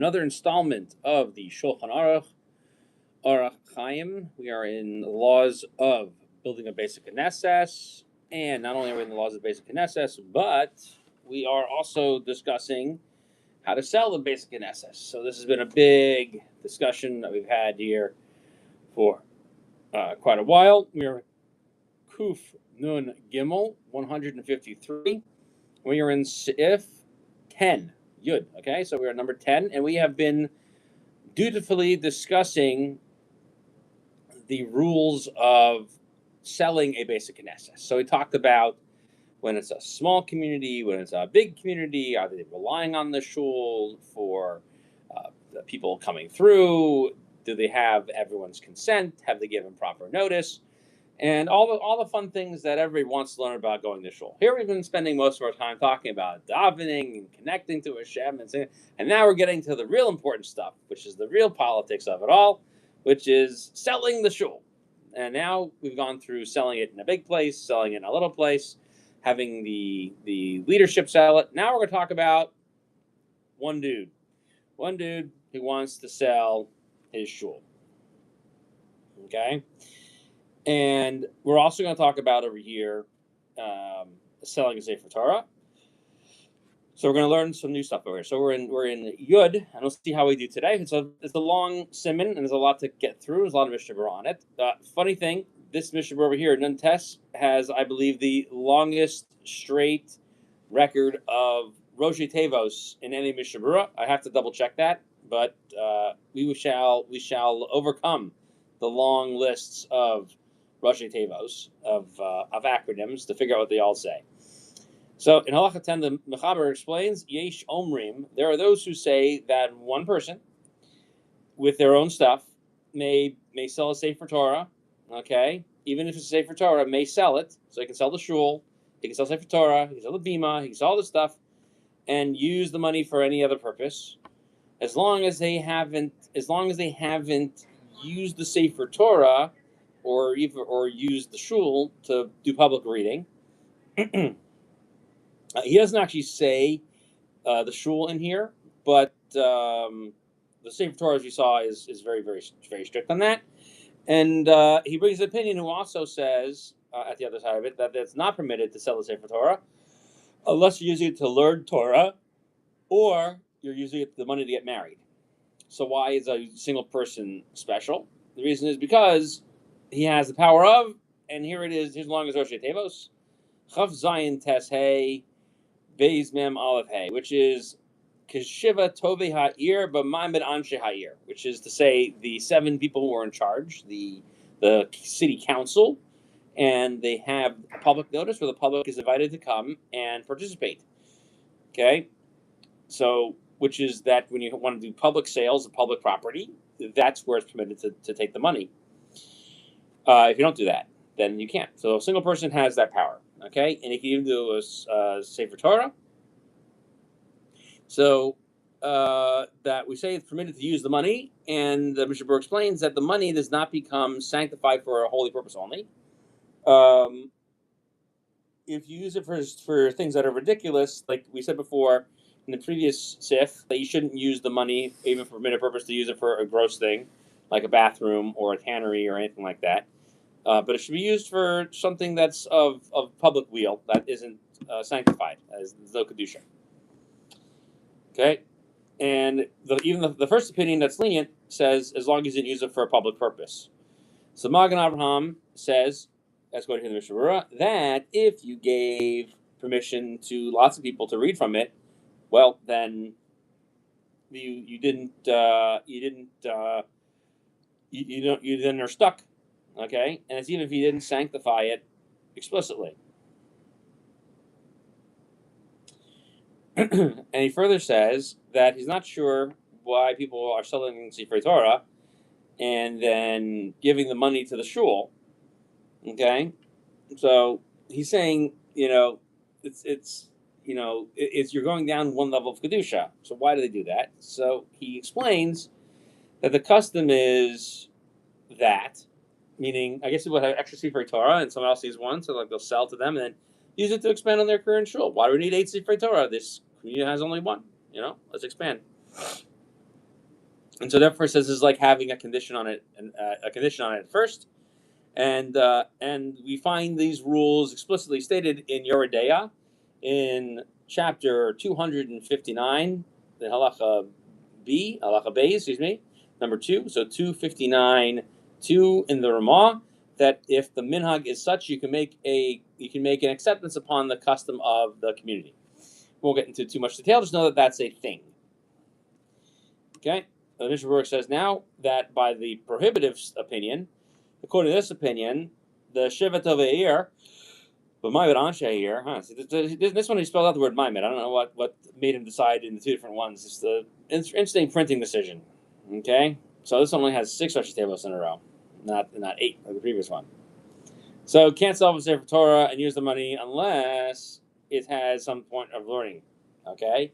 Another installment of the Shulchan Aruch Chaim. We are in the laws of building a basic Knesset, and not only are we in the laws of basic Knesset, but we are also discussing how to sell the basic Knesset. So this has been a big discussion that we've had here for quite a while. We are Kuf Nun Gimel 153. We are in Sif 10 Yud. Okay, so we are number 10, and we have been dutifully discussing the rules of selling a basic Knesset. So we talked about when it's a small community, when it's a big community, are they relying on the shul for the people coming through? Do they have everyone's consent? Have they given proper notice? And all the fun things that everybody wants to learn about going to shul. Here we've been spending most of our time talking about davening and connecting to Hashem, and now we're getting to the real important stuff, which is the real politics of it all, which is selling the shul. And now we've gone through selling it in a big place, selling it in a little place, having the leadership sell it. Now we're going to talk about one dude who wants to sell his shul. Okay? And we're also going to talk about over here selling a Sefer Torah. So we're going to learn some new stuff over here. So we're in Yud, and we'll see how we do today. It's a long siman, and there's a lot to get through. There's a lot of Mishna Berurah on it. Funny thing, this Mishna Berurah over here, Nun Tes, has, I believe, the longest straight record of Rosh Tevos in any Mishna Berurah. I have to double check that, but we shall overcome the long lists of Rosh Tevos of acronyms to figure out what they all say. So in Halacha 10, the Mechaber explains, Yesh Omrim, there are those who say that one person with their own stuff may sell a Sefer Torah, okay? Even if it's a Sefer Torah, may sell it. So he can sell the shul, he can sell Sefer Torah, he can sell the bima, he can sell all this stuff, and use the money for any other purpose, as long as they haven't used the Sefer Torah or used the shul to do public reading. He doesn't actually say the shul in here, but the Sefer Torah, as you saw, is very, very, very strict on that. And he brings an opinion who also says, at the other side of it, that it's not permitted to sell the Sefer Torah unless you're using it to learn Torah or you're using it the money to get married. So why is a single person special? The reason is because he has the power of, and here it is, his longest Rosh Tevos, Chav Zayin Tes Hey, Beis Mem Aleph Hey, which is Keshiva Tovei Ha'ir B'Ma'amid Anshe Ha'ir, which is to say the 7 people who are in charge, the city council, and they have a public notice where the public is invited to come and participate. Okay? So, which is that when you want to do public sales of public property, that's where it's permitted to take the money. If you don't do that, then you can't. So a single person has that power, okay? And he can even do a Sefer Torah. So that we say it's permitted to use the money, and the Mishna Berurah explains that the money does not become sanctified for a holy purpose only. If you use it for things that are ridiculous, like we said before in the previous sif, that you shouldn't use the money even for permitted purpose to use it for a gross thing, like a bathroom or a tannery or anything like that. But it should be used for something that's of public weal, that isn't sanctified, as no kedusha. Okay, and even the first opinion that's lenient says as long as you use it for a public purpose. So Magen Avraham says, that's going to the Mishna Berurah, that if you gave permission to lots of people to read from it, well, then you then are stuck. Okay, and it's even if you didn't sanctify it explicitly. And he further says that he's not sure why people are selling Sefer Torah and then giving the money to the shul. Okay, so he's saying, it's you're going down one level of kedusha. So why do they do that? So he explains that the custom is that, meaning I guess people have extra Sefer Torah and someone else needs one, so like they'll sell to them and then use it to expand on their current shul. Why do we need 8 Sefer Torah? This community has only one. Let's expand. And so therefore, it says this is like having a condition on it, and a condition on it at first, and we find these rules explicitly stated in Yoredeya, in chapter 259, the halacha B, number 2. So 259, 2 in the Ramah, that if the minhag is such, you can make an acceptance upon the custom of the community. We won't get into too much detail. Just know that that's a thing. Okay. The Mishna Berurah says now that by the prohibitive opinion, according to this opinion, the Shevet of Eir, but Maimed Anshe here, this one he spelled out the word Maimed. I don't know what made him decide in the two different ones. It's the interesting printing decision. Okay, so this one only has 6 Rosh Tevos in a row, not 8 like the previous one. So can't sell a Sefer Torah and use the money unless it has some point of learning. Okay.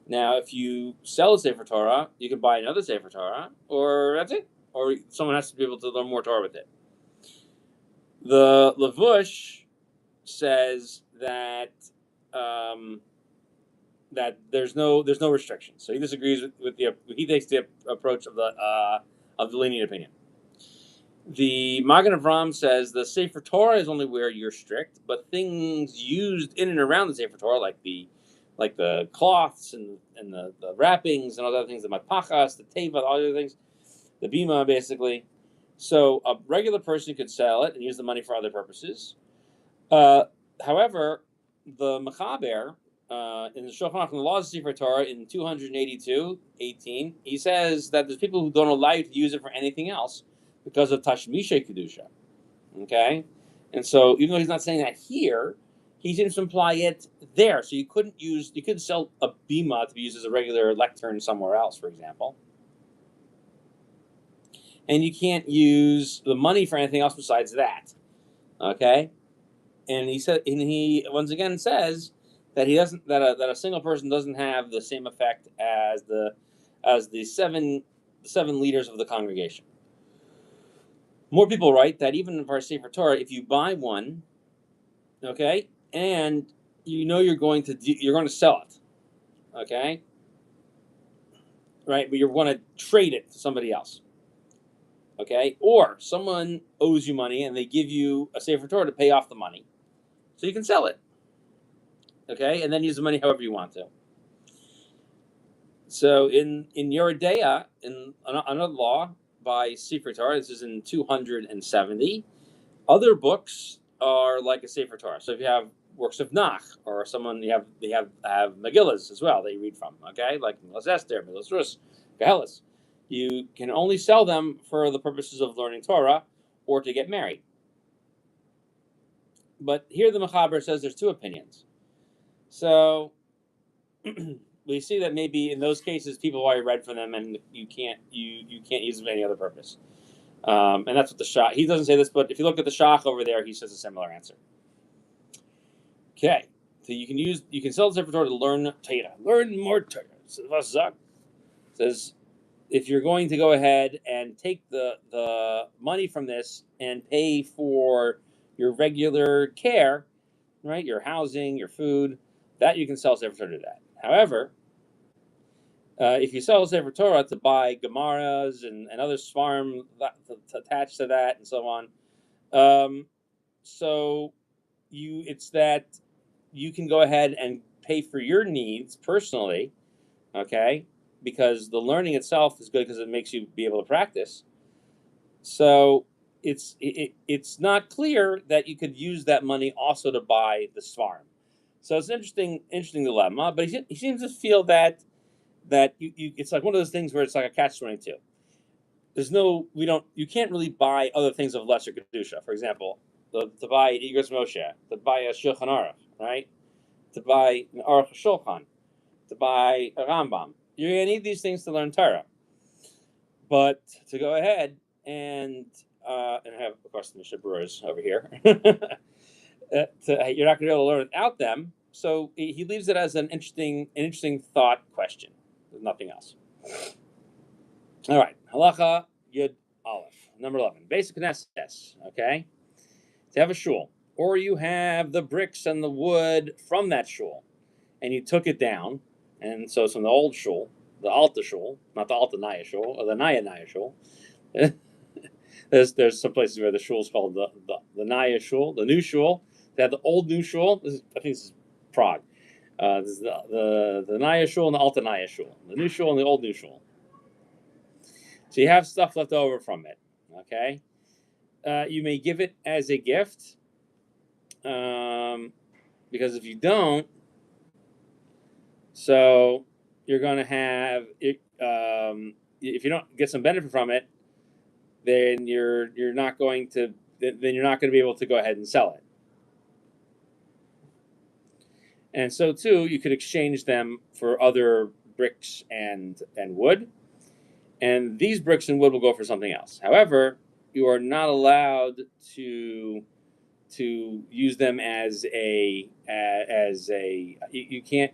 Now, if you sell a Sefer Torah, you can buy another Sefer Torah, or that's it. Or someone has to be able to learn more Torah with it. The Levush says that that there's no restrictions. So he disagrees with he takes the approach of the lenient opinion. The Magen Avraham says the Sefer Torah is only where you're strict, but things used in and around the Sefer Torah, like the cloths and the wrappings and all the other things, the matpachas, the teva, all the other things, the bima, basically. So a regular person could sell it and use the money for other purposes. However, the Mechaber in the Shulchan Aruch, in the Laws of Sefer Torah, in 282:18, he says that there's people who don't allow you to use it for anything else because of Tashmishe Kedusha. Okay? And so, even though he's not saying that here, he seems to imply it there. So you couldn't sell a bima to be used as a regular lectern somewhere else, for example. And you can't use the money for anything else besides that. Okay? And he once again says that he doesn't that a single person doesn't have the same effect as the seven leaders of the congregation. More people write that even for Sefer Torah, if you buy one, okay, and you're going to sell it, okay, right, but you're going to trade it to somebody else, okay, or someone owes you money and they give you a Sefer Torah to pay off the money, so you can sell it, okay, and then use the money however you want to. So in Yoredeya, in another law by Sefer Torah, this is in 270. Other books are like a Sefer Torah. So if you have works of Nach, or someone they have Megillas as well that you read from, okay, like Megillas Esther, Megillas Rus, Gehelis. You can only sell them for the purposes of learning Torah or to get married. But here the Mechaber says there's 2 opinions. So we see that maybe in those cases people already read from them, and you can't use them for any other purpose. And that's what the Shach. He doesn't say this, but if you look at the Shach over there, he says a similar answer. Okay, so you can sell the Sefer Torah to learn more Torah. So it says if you're going to go ahead and take the money from this and pay for your regular care, right, your housing, your food, that you can sell Sefer Torah to that. However, if you sell Sefer Torah to buy Gemaras and other Svarim attached to that and so on, so it's that you can go ahead and pay for your needs personally, okay, because the learning itself is good because it makes you be able to practice. So it's not clear that you could use that money also to buy the Svarim. So it's an interesting dilemma, but he seems to feel that it's like one of those things where it's like a catch-22. You can't really buy other things of lesser kedusha. For example, to buy Igros Moshe, to buy a Shulchan Aruch, right? To buy an Aruch Shulchan, to buy a Rambam. You're gonna need these things to learn Torah. But to go ahead and have, of course, the Mishna Berurahs over here. You're not going to be able to learn without them. So he leaves it as an interesting thought question. There's nothing else. All right, halacha yud aleph, number 11, basic Knesset. Okay, to have a shul, or you have the bricks and the wood from that shul, and you took it down, and so it's from the old shul, Alta Shul, not the Alta Naya Shul, or the Naya Shul. There's some places where the shul is called the Naya Shul, the new shul. They have the old new shul. I think this is Prague. This is the Naya Shul and the Alta Naya Shul, the new shul and the old new shul. So you have stuff left over from it. Okay, you may give it as a gift, because if you don't, so you're going to have it. If you don't get some benefit from it, then you're not going to be able to go ahead and sell it. And so too, you could exchange them for other bricks and wood, and these bricks and wood will go for something else. However, you are not allowed to use them as a you can't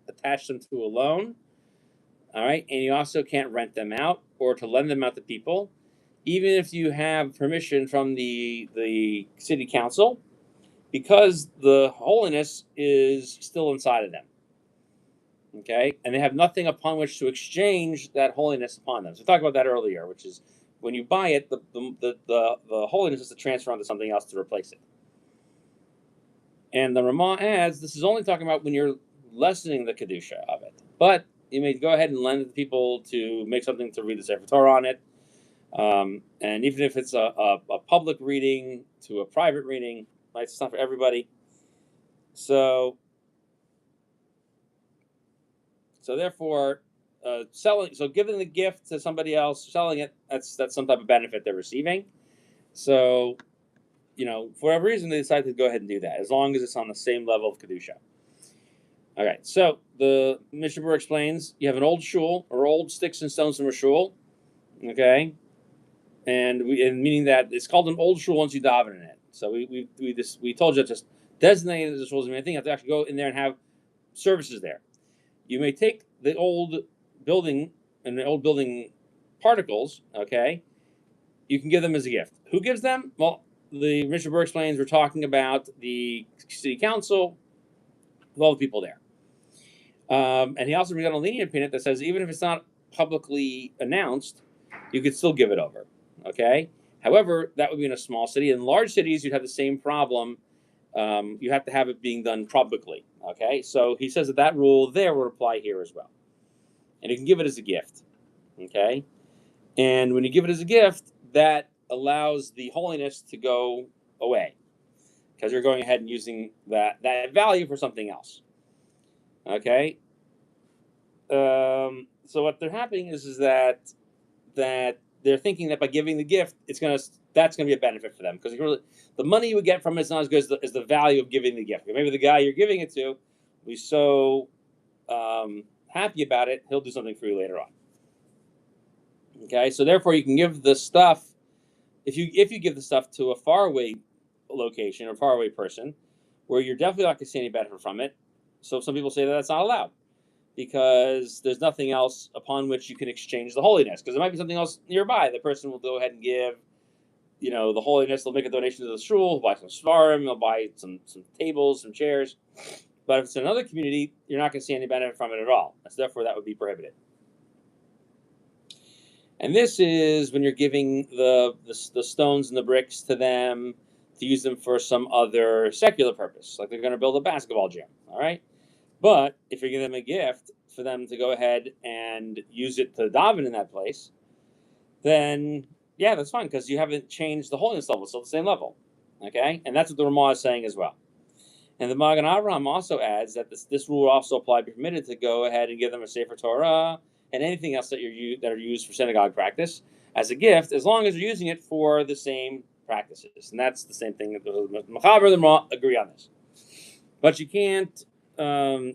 attach them to a loan. All right, and you also can't rent them out or to lend them out to people, even if you have permission from the city council, because the holiness is still inside of them. Okay, and they have nothing upon which to exchange that holiness upon them. So we talked about that earlier, which is when you buy it, the holiness is to transfer onto something else to replace it. And the Ramah adds, this is only talking about when you're lessening the kedusha of it, but you may go ahead and lend it to people to make something to read the Sefer Torah on it. And even if it's a public reading to a private reading, right, it's not for everybody. So therefore, giving the gift to somebody else, selling it, that's some type of benefit they're receiving. So, for whatever reason, they decide to go ahead and do that, as long as it's on the same level of kedusha. Okay, so the Mishna Berurah explains, you have an old shul, or old sticks and stones from a shul, okay, and meaning that it's called an old shul once you daven in it. So we told you to just designate it as a shul. I think you have to actually go in there and have services there. You may take the old building and the old building particles, okay, you can give them as a gift. Who gives them? Well, the Mishna Berurah explains, we're talking about the city council, with all the people there. And he also brings out a lenient opinion that says even if it's not publicly announced, you could still give it over, okay? However, that would be in a small city. In large cities, you'd have the same problem. You have to have it being done publicly, okay? So he says that rule there would apply here as well. And you can give it as a gift, okay? And when you give it as a gift, that allows the holiness to go away, because you're going ahead and using that value for something else, okay? So what they're happening is that they're thinking that by giving the gift, that's gonna be a benefit for them, because the money you would get from it is not as good as the value of giving the gift. Maybe the guy you're giving it to will be so happy about it, he'll do something for you later on. Okay, so therefore you can give the stuff, if you give the stuff to a faraway location or faraway person, where you're definitely not going to see any benefit from it. So some people say that that's not allowed, because there's nothing else upon which you can exchange the holiness, because there might be something else nearby. The person will go ahead and give, the holiness. They'll make a donation to the shul, buy some svarim, they'll buy some tables, some chairs. But if it's another community, you're not going to see any benefit from it at all. So therefore, that would be prohibited. And this is when you're giving the stones and the bricks to them to use them for some other secular purpose, like they're going to build a basketball gym, all right? But if you're giving them a gift for them to go ahead and use it to daven in that place, then yeah, that's fine, because you haven't changed the holiness level. It's still the same level, okay? And that's what the Ramah is saying as well. And the Magen Avraham also adds that this rule also apply, be permitted to go ahead and give them a Sefer Torah and anything else that are used for synagogue practice as a gift, as long as you're using it for the same practices. And that's the same thing. The Machaber and the Ramah agree on this. But you can't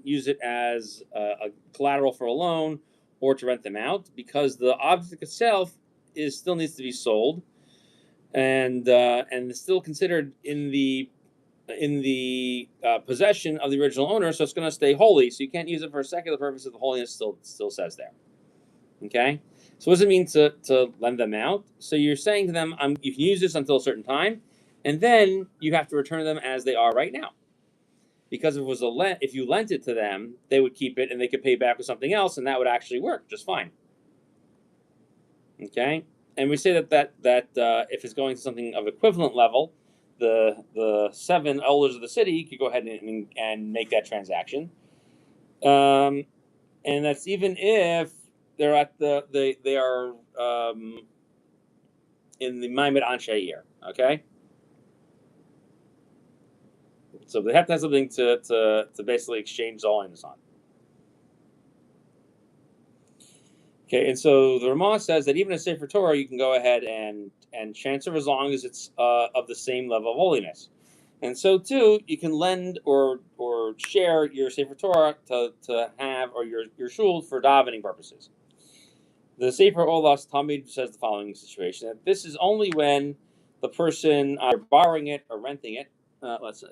use it as a collateral for a loan or to rent them out, because the object itself still needs to be sold, and it's still considered in the possession of the original owner, so it's going to stay holy. So you can't use it for a secular purpose if the holiness still says there. Okay, so what does it mean to lend them out? So you're saying to them, you can use this until a certain time, and then you have to return them as they are right now. because if it was if you lent it to them, they would keep it and they could pay back with something else, and that would actually work just fine. Okay, and we say that if it's going to something of equivalent level, the 7 elders of the city could go ahead and make that transaction, and that's even if they're at they are in the Maimed Anshe year. Okay, so they have to have something to basically exchange Zolinus on. Okay, and so the Ramah says that even a Sefer Torah you can go ahead and transfer as long as it's of the same level of holiness. And so too, you can lend or share your Sefer Torah to have, or your shul for davening purposes. The Sefer Olas Talmud says the following situation: that this is only when the person either borrowing it or renting it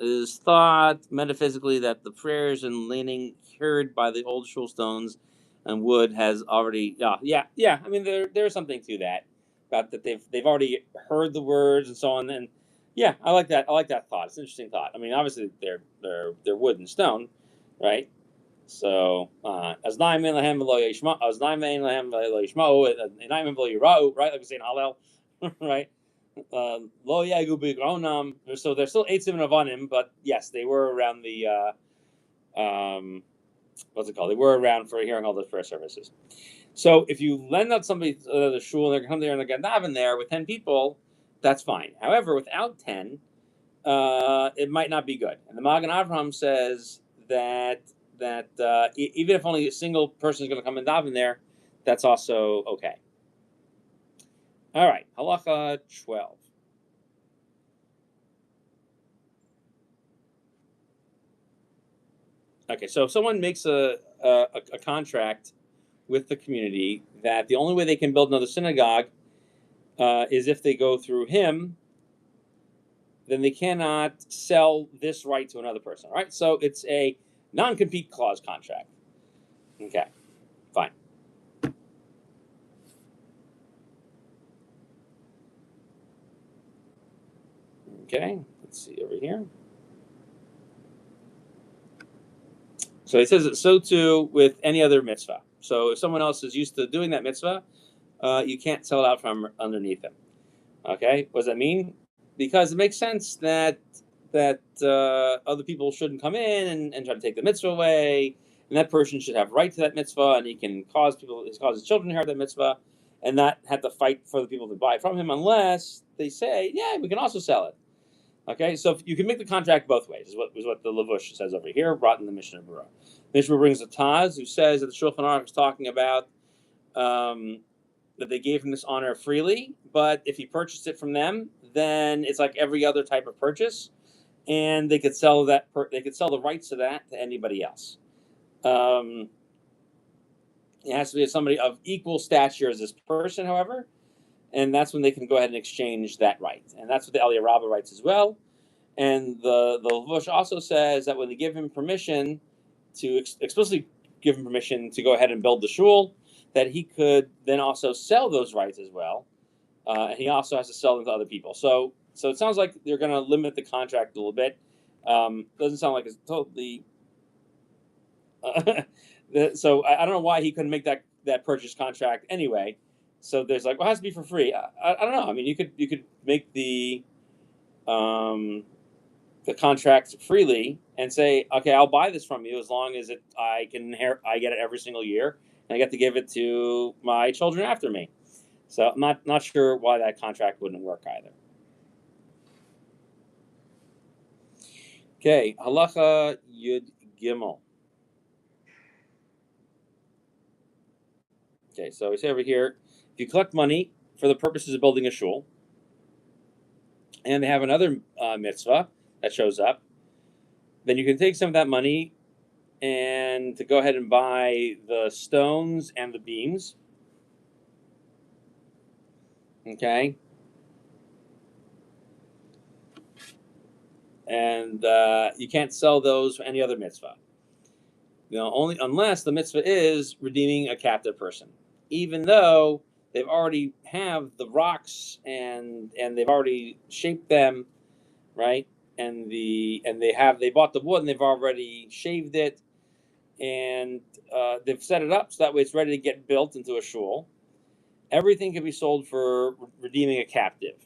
is thought metaphysically that the prayers and leaning cured by the old shul stones and wood has already yeah. I mean there's something to that about that they've already heard the words and so on. And yeah, I like that. I like that thought. It's an interesting thought. I mean, obviously they're wood and stone, right? So as naim lehem v'lo yishma, as naim lehem v'lo yishma'u, naim v'lo yira'u, right? Like we say in Hallel, right? Lo yagu b'gronam. So they're still eitzim and avanim, but yes, they were around the what's it called? They were around for hearing all the prayer services. So if you lend out somebody to the shul and they're going to come there and they're going to daven there with 10 people, that's fine. However, without 10, it might not be good. And the Magen Avraham says that even if only a single person is going to come and daven there, that's also okay. All right, halacha 12. Okay, so if someone makes a contract with the community that the only way they can build another synagogue is if they go through him, then they cannot sell this right to another person. All right, so it's a non-compete clause contract. Okay, fine. Okay, let's see over here. So he says that so too with any other mitzvah. So if someone else is used to doing that mitzvah, you can't sell it out from underneath them. Okay, what does that mean? Because it makes sense that other people shouldn't come in and try to take the mitzvah away, and that person should have right to that mitzvah, and he can cause his children to inherit that mitzvah, and not have to fight for the people to buy it from him unless they say, yeah, we can also sell it. Okay, so you can make the contract both ways, is what the Levush says over here, brought in the Mishna Berurah. Mishna brings a Taz who says that the Shulchan Aruch is talking about that they gave him this honor freely, but if he purchased it from them, then it's like every other type of purchase, and they could sell they could sell the rights to that to anybody else. It has to be somebody of equal stature as this person, however, and that's when they can go ahead and exchange that right. And that's what the Aliyah Rabbah writes as well. And the Levush also says that when they give him permission to explicitly give him permission to go ahead and build the shul, that he could then also sell those rights as well, and he also has to sell them to other people. So it sounds like they're going to limit the contract a little bit. Doesn't sound like it's totally. So I don't know why he couldn't make that purchase contract anyway. So there's like, well, it has to be for free. I don't know. I mean, you could make the contract freely and say, okay, I'll buy this from you as long as I get it every single year, and I get to give it to my children after me. So I'm not sure why that contract wouldn't work either. Okay, halacha yud gimel. Okay, so we say over here, if you collect money for the purposes of building a shul, and they have another mitzvah that shows up, then you can take some of that money and to go ahead and buy the stones and the beams. Okay. And you can't sell those for any other mitzvah. Only unless the mitzvah is redeeming a captive person, even though they've already have the rocks and they've already shaped them, right? they bought the wood and they've already shaved it, and they've set it up so that way it's ready to get built into a shul. Everything can be sold for redeeming a captive,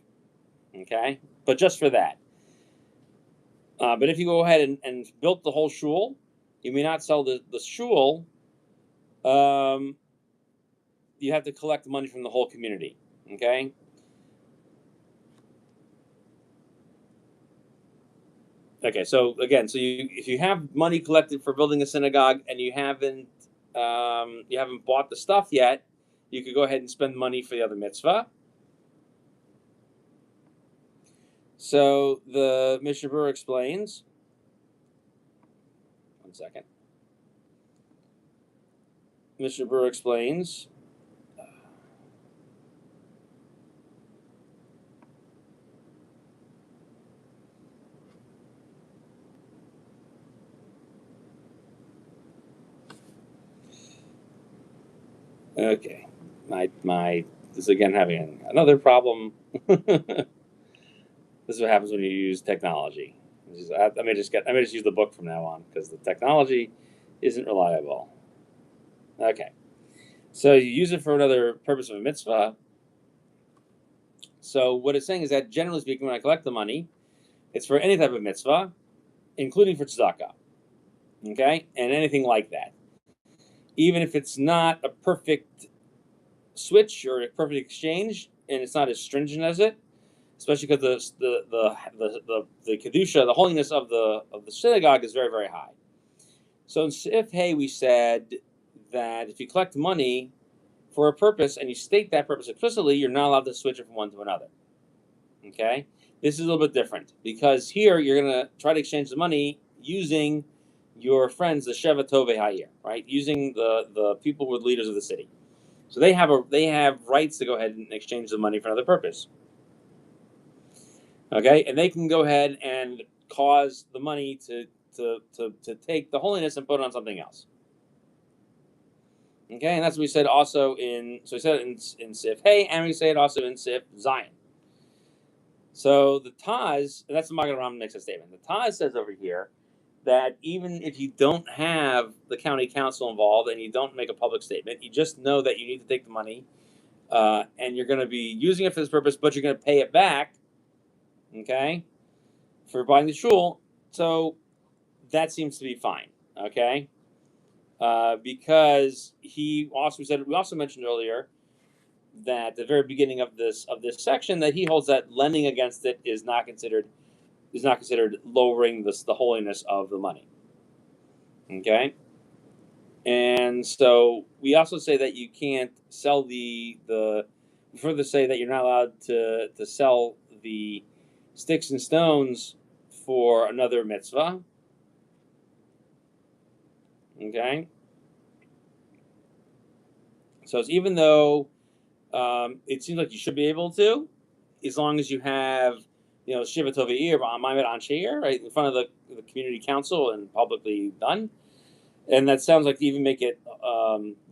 okay? But just for that. But if you go ahead and built the whole shul, you may not sell the shul. You have to collect the money from the whole community, okay? Okay, so again, if you have money collected for building a synagogue and you haven't bought the stuff yet, you could go ahead and spend money for the other mitzvah. So the Mishna Berurah explains. One second. Mishna Berurah explains. Okay, my this is again having another problem. This is what happens when you use technology. I may just use the book from now on because the technology isn't reliable. Okay, so you use it for another purpose of a mitzvah. So what it's saying is that generally speaking, when I collect the money, it's for any type of mitzvah, including for tzedakah. Okay, and anything like that. Even if it's not a perfect switch or a perfect exchange, and it's not as stringent as it, especially because the kedusha, the holiness of the synagogue is very, very high. So in Sif Hey, we said that if you collect money for a purpose and you state that purpose explicitly, you're not allowed to switch it from one to another. Okay, this is a little bit different because here you're going to try to exchange the money using your friends, the Sheva Tovei Ha'ir, right? Using the people who are leaders of the city. So they have rights to go ahead and exchange the money for another purpose. Okay, and they can go ahead and cause the money to take the holiness and put it on something else. Okay, and that's what we said also we said it in Sif Hey, and we say it also in Sif Zion. So the Taz, and that's the Magen Avraham makes a statement. The Taz says over here that even if you don't have the county council involved and you don't make a public statement, you just know that you need to take the money and you're going to be using it for this purpose, but you're going to pay it back, okay, for buying the shul. So that seems to be fine, okay, because we also mentioned earlier that at the very beginning of this section that he holds that lending against it is not considered lowering the holiness of the money. Okay, and so we also say that you can't sell we further say that you're not allowed to sell the sticks and stones for another mitzvah. Okay, so it's even though it seems like you should be able to, as long as you have, Shiva Tovei Ma'amed Ansheir, right, in front of the community council and publicly done. And that sounds like to even make it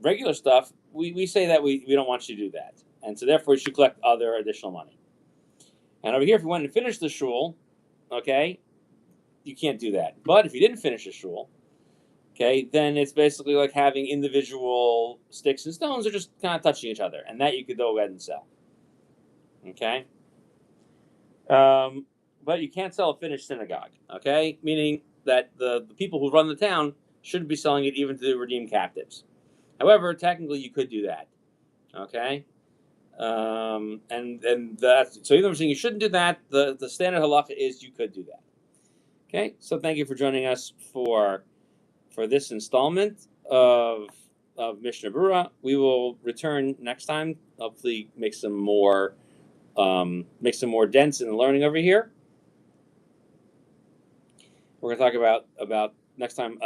regular stuff, we say that we don't want you to do that. And so therefore you should collect other additional money. And over here, if you went and finished the shul, okay, you can't do that. But if you didn't finish the shul, okay, then it's basically like having individual sticks and stones that are just kind of touching each other. And that you could go ahead and sell. Okay? But you can't sell a finished synagogue, okay? Meaning that the people who run the town shouldn't be selling it even to the redeemed captives. However, technically you could do that, okay? And that's, so even though I'm saying you shouldn't do that, the standard halacha is you could do that. Okay, so thank you for joining us for this installment of Mishna Berurah. We will return next time. Hopefully, make some more dents in the learning over here. We're going to talk about next time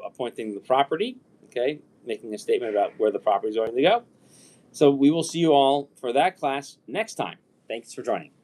appointing the property. Okay, making a statement about where the property is going to go. So we will see you all for that class next time. Thanks for joining.